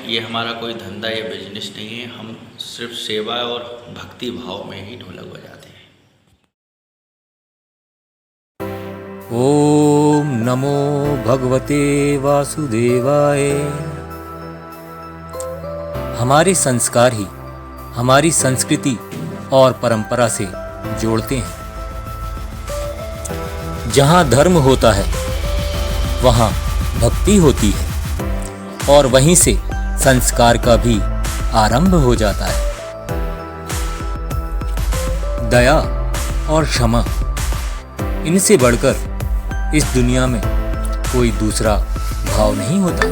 ये हमारा कोई धंधा या बिजनेस नहीं है। हम सिर्फ सेवा और भक्ति भाव में ही ढोलक बजाते हैं। ओम नमो भगवते वासुदेवाय। हमारे संस्कार ही हमारी संस्कृति और परंपरा से जोड़ते हैं। जहाँ धर्म होता है वहाँ भक्ति होती है और वहीं से संस्कार का भी आरंभ हो जाता है। दया और क्षमा, इनसे बढ़कर इस दुनिया में कोई दूसरा भाव नहीं होता।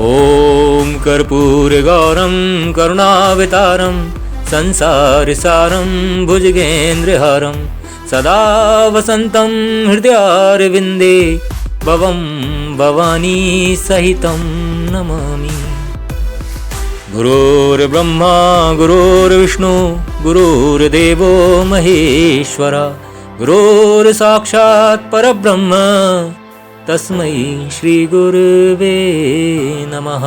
ओम कर्पूर गौरम करुणावतारम संसार सारम भुजगेंद्रहारम सदा वसंतम हृदयारविंदे भवम भवानी सहितं नमामि। गुरुर्ब्रह्मा गुरुर्विष्णु गुरुर्देवो महेश्वरा गुरुर्साक्षात् परब्रह्म तस्मै श्री गुरुवे नमः।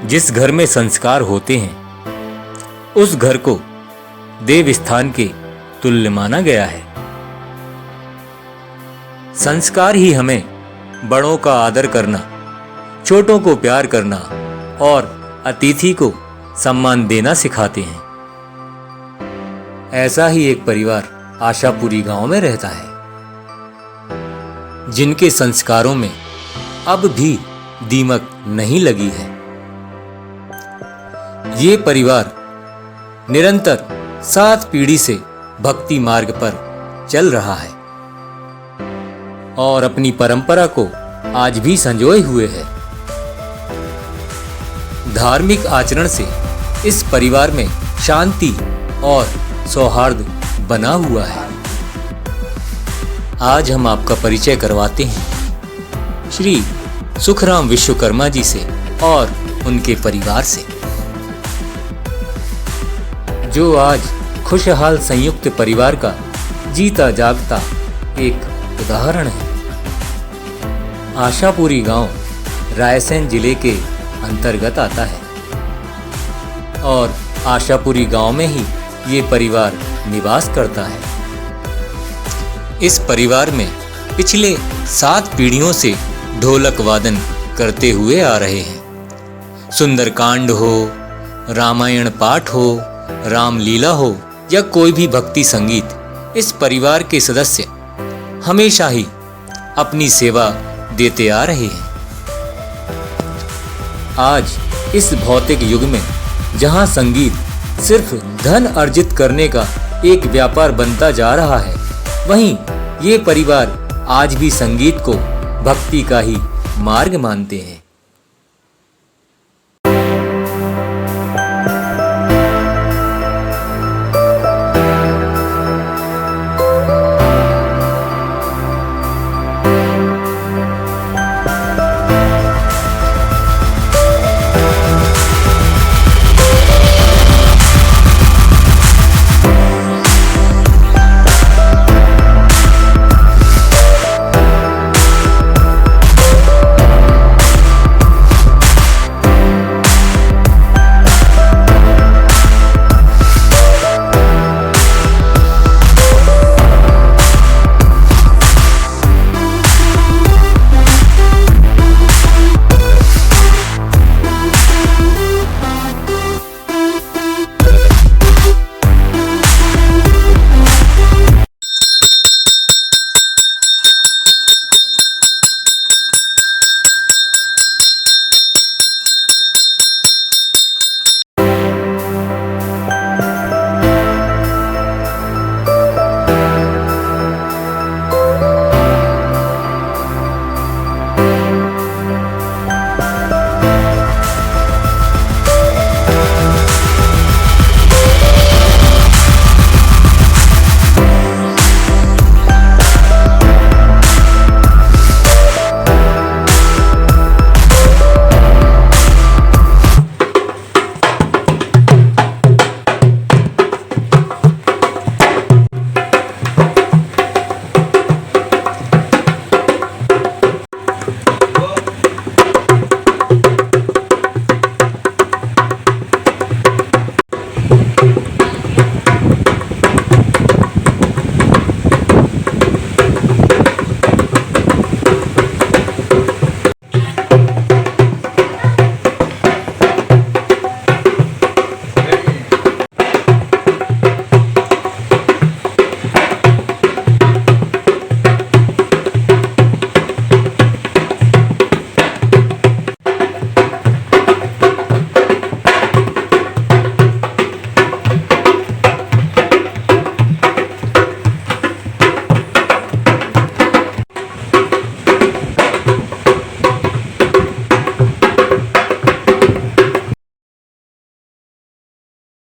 जिस घर में संस्कार होते हैं उस घर को देव स्थान के तुल्य माना गया है। संस्कार ही हमें बड़ों का आदर करना, छोटों को प्यार करना और अतिथि को सम्मान देना सिखाते हैं। ऐसा ही एक परिवार आशापुरी गांव में रहता है, जिनके संस्कारों में अब भी दीमक नहीं लगी है। ये परिवार निरंतर 7 पीढ़ी से भक्ति मार्ग पर चल रहा है और अपनी परंपरा को आज भी संजोए हुए है। धार्मिक आचरण से इस परिवार में शांति और सौहार्द बना हुआ है। आज हम आपका परिचय करवाते हैं श्री सुखराम विश्वकर्मा जी से और उनके परिवार से, जो आज खुशहाल संयुक्त परिवार का जीता जागता एक उदाहरण है। आशापुरी गांव रायसेन जिले के अंतर्गत आता है और आशापुरी गांव में ही ये परिवार निवास करता है। इस परिवार में पिछले 7 पीढ़ियों से ढोलक वादन करते हुए आ रहे हैं। सुंदरकांड हो, रामायण पाठ हो, रामलीला हो या कोई भी भक्ति संगीत, इस परिवार के सदस्य हमेशा ही अपनी सेवा देते आ रहे हैं। आज इस भौतिक युग में जहां संगीत सिर्फ धन अर्जित करने का एक व्यापार बनता जा रहा है, वहीं ये परिवार आज भी संगीत को भक्ति का ही मार्ग मानते हैं।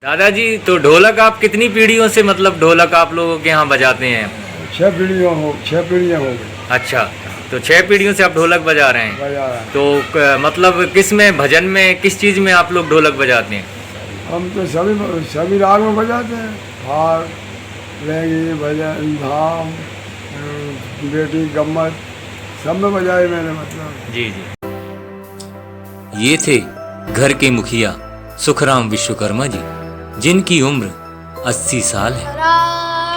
दादाजी, तो ढोलक आप कितनी पीढ़ियों से मतलब ढोलक आप लोगों के यहाँ बजाते हैं? 6 पीढ़ियाँ हो गई अच्छा, तो 6 पीढ़ियों से आप ढोलक बजा रहे हैं। बजा रहा है। तो मतलब किस में, भजन में, किस चीज़ में आप लोग ढोलक बजाते हैं? हम तो सभी राग में बजाते हैं। फाग, लहंगी, भजन, धाम, बेटी, गम्मत, सब में बजाए मैंने मतलब। जी जी। ये थे घर के मुखिया सुखराम विश्वकर्मा जी, जिनकी उम्र 80 साल है।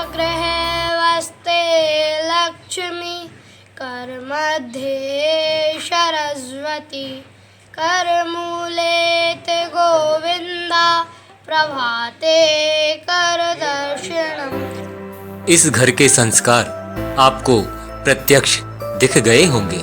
गृहे वस्ते लक्ष्मी कर मध्ये सरस्वती कर मूले ते गोविंदा प्रभाते कर दर्शनम। इस घर के संस्कार आपको प्रत्यक्ष दिख गए होंगे।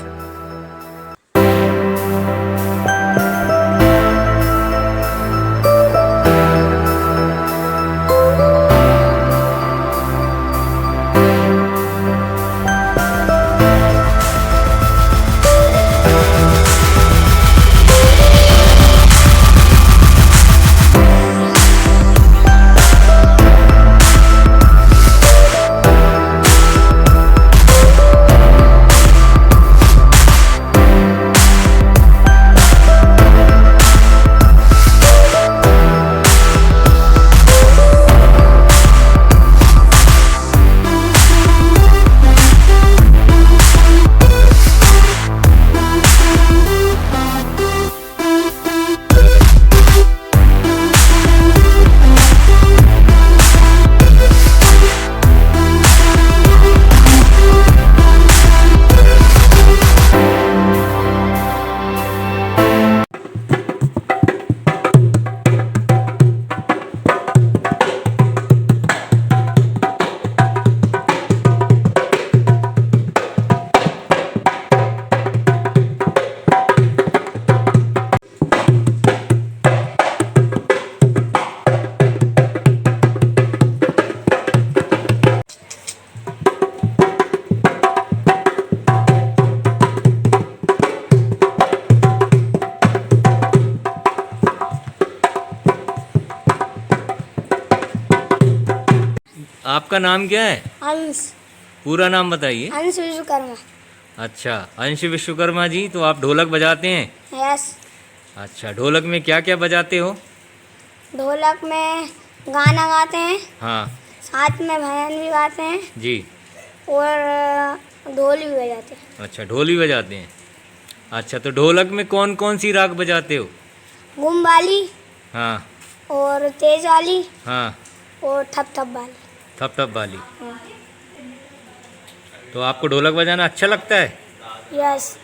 आपका नाम क्या है? अंश पूरा नाम बताइए। अंश विश्वकर्मा। अच्छा, अंश विश्वकर्मा जी, तो आप ढोलक बजाते हैं? यस। अच्छा, ढोलक में क्या क्या बजाते हो? ढोलक में गाना गाते हैं, हाँ साथ में भजन भी गाते हैं जी। और ढोल भी बजाते हैं। अच्छा, ढोल भी बजाते हैं। अच्छा, तो ढोलक में कौन कौन सी राग बजाते हो? गुम वाली हाँ और तेज वाली हाँ, और ठप ठप वाली। थप थप वाली। हाँ। तो आपको ढोलक बजाना अच्छा लगता है? यस।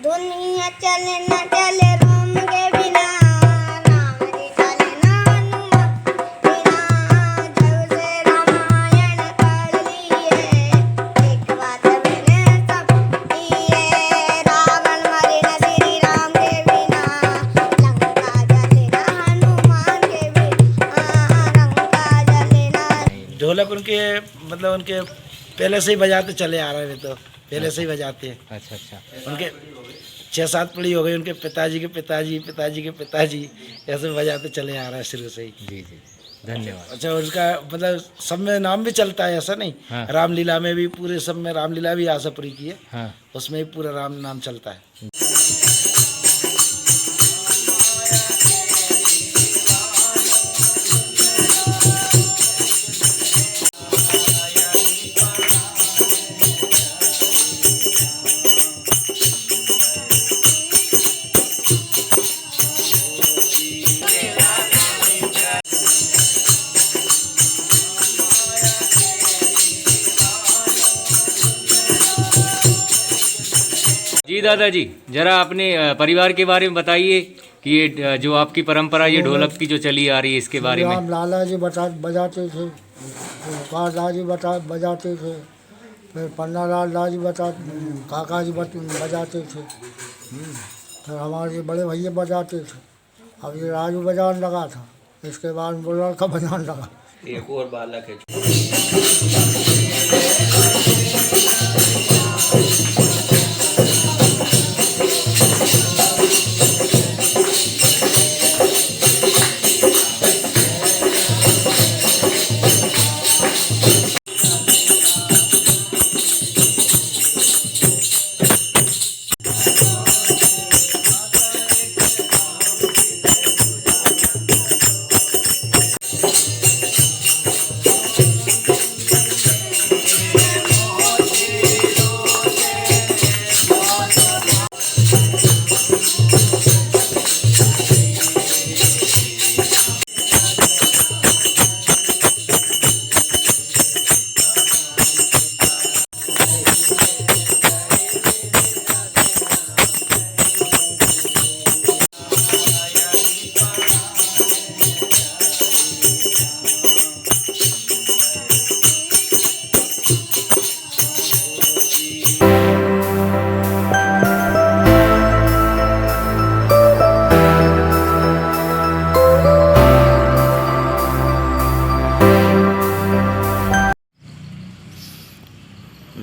दुनिया चले न चले राम के बिना, राम जी चले न हनुमान बिना। जब से रामायण पढ़ लिए, एक बात मैंने सब की है, रावण मरे न श्री राम के बिना, लंका जले न हनुमान के बिना, लंका जले न। ढोलक उनके मतलब उनके पहले से ही बजाते चले आ रहे हैं, तो पहले से ही बजाते हैं। अच्छा अच्छा। उनके 6-7 पीढ़ी हो गई, उनके पिताजी के पिताजी पिताजी के पिताजी ऐसे बजाते चले आ रहे हैं शुरू से ही। जी जी, धन्यवाद। अच्छा, उसका मतलब सब में नाम भी चलता है, ऐसा नहीं। हाँ। रामलीला में भी, पूरे सब में रामलीला भी आशापुरी की है, हाँ उसमें भी पूरा राम नाम चलता है। जी दादाजी, जरा अपने परिवार के बारे में बताइए कि ये जो आपकी परंपरा ये ढोलक की जो चली आ रही है इसके बारे में। राम लाला जी बजाते थे, काका जी बजाते थे, फिर पन्ना लाल जी काका जी बजाते थे। फिर हमारे ये बड़े भैया बजाते थे। अब ये राजू बजाने लगा था, इसके बाद वो लड़का बजाने लगा। एक और बालक है।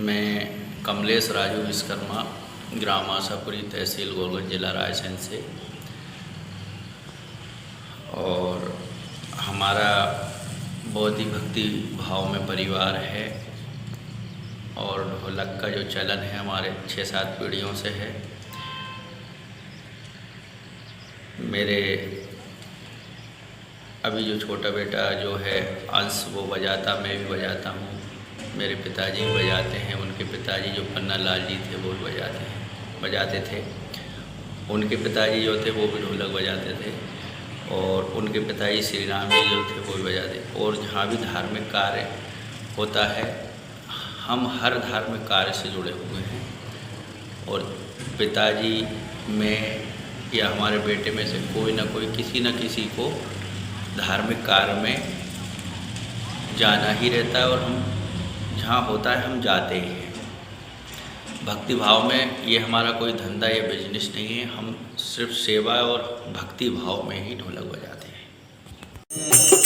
मैं कमलेश राजू विश्वकर्मा, ग्राम आशापुरी, तहसील गोलगंज, जिला रायसेन से। और हमारा बहुत ही भक्ति भाव में परिवार है और ढोलक का जो चलन है हमारे 6-7 पीढ़ियों से है। मेरे अभी जो छोटा बेटा जो है अंश, वो बजाता, मैं भी बजाता हूँ। मेरे पिताजी भी बजाते हैं, उनके पिताजी जो पन्ना लाल जी थे वो भी बजाते थे। उनके पिताजी जो थे वो भी ढोलक बजाते थे और उनके पिताजी श्री राम जी जो थे वो भी बजाते। और जहाँ भी धार्मिक कार्य होता है, हम हर धार्मिक कार्य से जुड़े हुए हैं। और पिताजी में या हमारे बेटे में से कोई ना कोई, किसी न किसी को धार्मिक कार्य में जाना ही रहता है और हम जहाँ होता है हम जाते ही हैं। भक्ति भाव में ये हमारा कोई धंधा या बिजनेस नहीं है, हम सिर्फ सेवा और भक्ति भाव में ही ढोलक बजाते हैं।